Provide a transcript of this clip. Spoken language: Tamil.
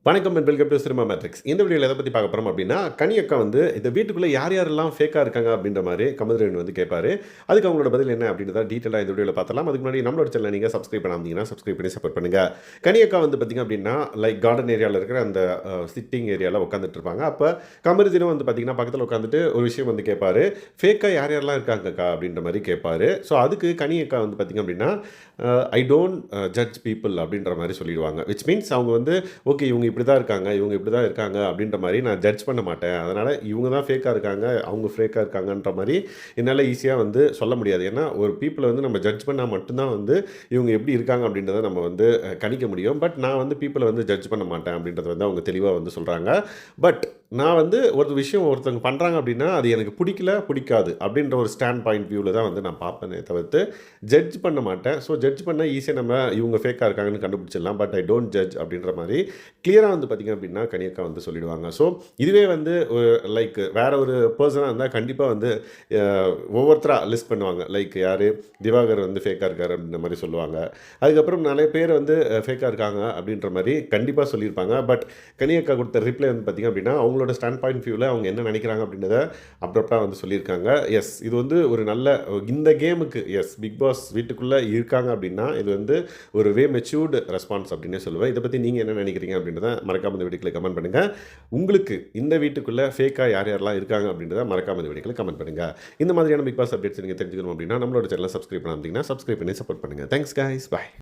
வணக்கம் and welcome to cinema matrix. இந்த வீடியோவில் எதை பற்றி பார்க்க போகிறோம் அப்படின்னா, கனி அக்கா வந்து இந்த வீட்டுக்குள்ளே யார் யாரெல்லாம் ஃபேக்காக இருக்காங்க அப்படின்ற மாதிரி கமல்ஹாசன் வந்து கேட்பாரு. அதுக்கு அவங்களோட பதில் என்ன அப்படின்றத டீட்டெயிலாக இந்த வீடியோவில் பார்த்தலாம். அதுக்கு முன்னாடி நம்மளோட சேனலை நீங்கள் சப்ஸ்கிரைப் பண்ணாமீங்கன்னா சப்ஸ்கிரைப் பண்ணி சப்போர்ட் பண்ணுங்கள். கனி அக்கா வந்து பார்த்திங்க அப்படின்னா லைக் கார்டன் ஏரியாவில் இருக்கிற அந்த சிட்டிங் ஏரியாவில் உட்காந்துட்டு இருப்பாங்க. அப்போ கமல்ஹாசனும் வந்து பார்த்திங்கன்னா பக்கத்தில் உட்காந்துட்டு ஒரு விஷயம் வந்து கேட்பாரு. ஃபேக்காக யார் யாரெல்லாம் இருக்காங்கக்கா அப்படின்ற மாதிரி கேட்பாரு. ஸோ அதுக்கு கனி அக்கா வந்து பார்த்திங்க அப்படின்னா ஐ டோன்ட் ஜட்ஜ் பீப்புள் அப்படின்ற மாதிரி சொல்லிடுவாங்க. விச் மீன்ஸ் அவங்க வந்து ஓகே இவங்க இப்படி தான் இருக்காங்க, இவங்க இப்படி தான் இருக்காங்க அப்படின்ற மாதிரி நான் ஜட்ஜ் பண்ண மாட்டேன். அதனால் இவங்க தான் ஃபேக்காக இருக்காங்க, அவங்க ஃபேக்காக இருக்காங்கன்ற மாதிரி என்னால் ஈஸியாக வந்து சொல்ல முடியாது. ஏன்னா ஒரு பீப்புளை வந்து நம்ம ஜட்ஜ் பண்ணால் மட்டும்தான் வந்து இவங்க எப்படி இருக்காங்க அப்படின்றத நம்ம வந்து கணிக்க முடியும். பட் நான் வந்து பீப்புளை வந்து ஜட்ஜ் பண்ண மாட்டேன் அப்படின்றத வந்து அவங்க தெளிவாக வந்து சொல்கிறாங்க. பட் நான் வந்து ஒரு விஷயம் ஒருத்தவங்க பண்ணுறாங்க அப்படின்னா அது எனக்கு பிடிக்காது அப்படின்ற ஒரு ஸ்டாண்ட் பாயிண்ட் வியூவில் தான் வந்து நான் பார்ப்பேனே தவிர்த்து ஜட்ஜ் பண்ண மாட்டேன். ஸோ ஜட்ஜ் பண்ணால் ஈஸியாக நம்ம இவங்க ஃபேக்காக இருக்காங்கன்னு கண்டுபிடிச்சிடலாம். பட் ஐ டோன்ட் ஜட்ஜ் அப்படின்ற மாதிரி கிளியராக வந்து பார்த்திங்க அப்படின்னா கனியக்கா வந்து சொல்லிடுவாங்க. ஸோ இதுவே வந்து லைக் வேறு ஒரு பர்சனாக இருந்தால் கண்டிப்பாக வந்து ஒவ்வொருத்தராக லிஸ்ட் பண்ணுவாங்க. லைக் யார் திவாகர் வந்து ஃபேக்காக இருக்கார் அப்படின்ற மாதிரி சொல்லுவாங்க. அதுக்கப்புறம் நிறைய பேர் வந்து ஃபேக்காக இருக்காங்க அப்படின்ற மாதிரி கண்டிப்பாக சொல்லியிருப்பாங்க. பட் கனியக்கா கொடுத்த ரிப்ளை வந்து பார்த்திங்க அப்படின்னா அவங்களோட ஸ்டாண்ட் பாயிண்ட் வியூவில் அவங்க என்ன நினைக்கிறாங்க அப்படின்றத அப்ரப்டாக வந்து சொல்லியிருக்காங்க. எஸ் இது வந்து ஒரு நல்ல இந்த கேமுக்கு எஸ் பிக் பாஸ் வீட்டுக்குள்ளே இருக்காங்க அப்படின்னா இது வந்து ஒரு மெச்சூர்டு ரெஸ்பான்ஸ் அப்படின்னே சொல்லுவேன். இதை பற்றி நீங்கள் என்ன நினைக்கிறீங்க அப்படின்றத மறக்காம இந்த வீடியோக்களை கமெண்ட் பண்ணுங்கள். உங்களுக்கு இந்த வீட்டுக்குள்ளே ஃபேக்காக யார் யாரெல்லாம் இருக்காங்க அப்படின்றத மறக்காம இந்த வீடியோக்களை கமெண்ட் பண்ணுங்கள். இந்த மாதிரியான பிக் பாஸ் அப்டேட்ஸ் நீங்கள் தெரிஞ்சுக்கணும் அப்படின்னா நம்மளோட சேனலை சப்ஸ்கிரைப் பண்ணாமல் சப்ஸ்கிரைப் பண்ணி சப்போர்ட் பண்ணுங்கள். தேங்க்ஸ் கைஸ், பாய்.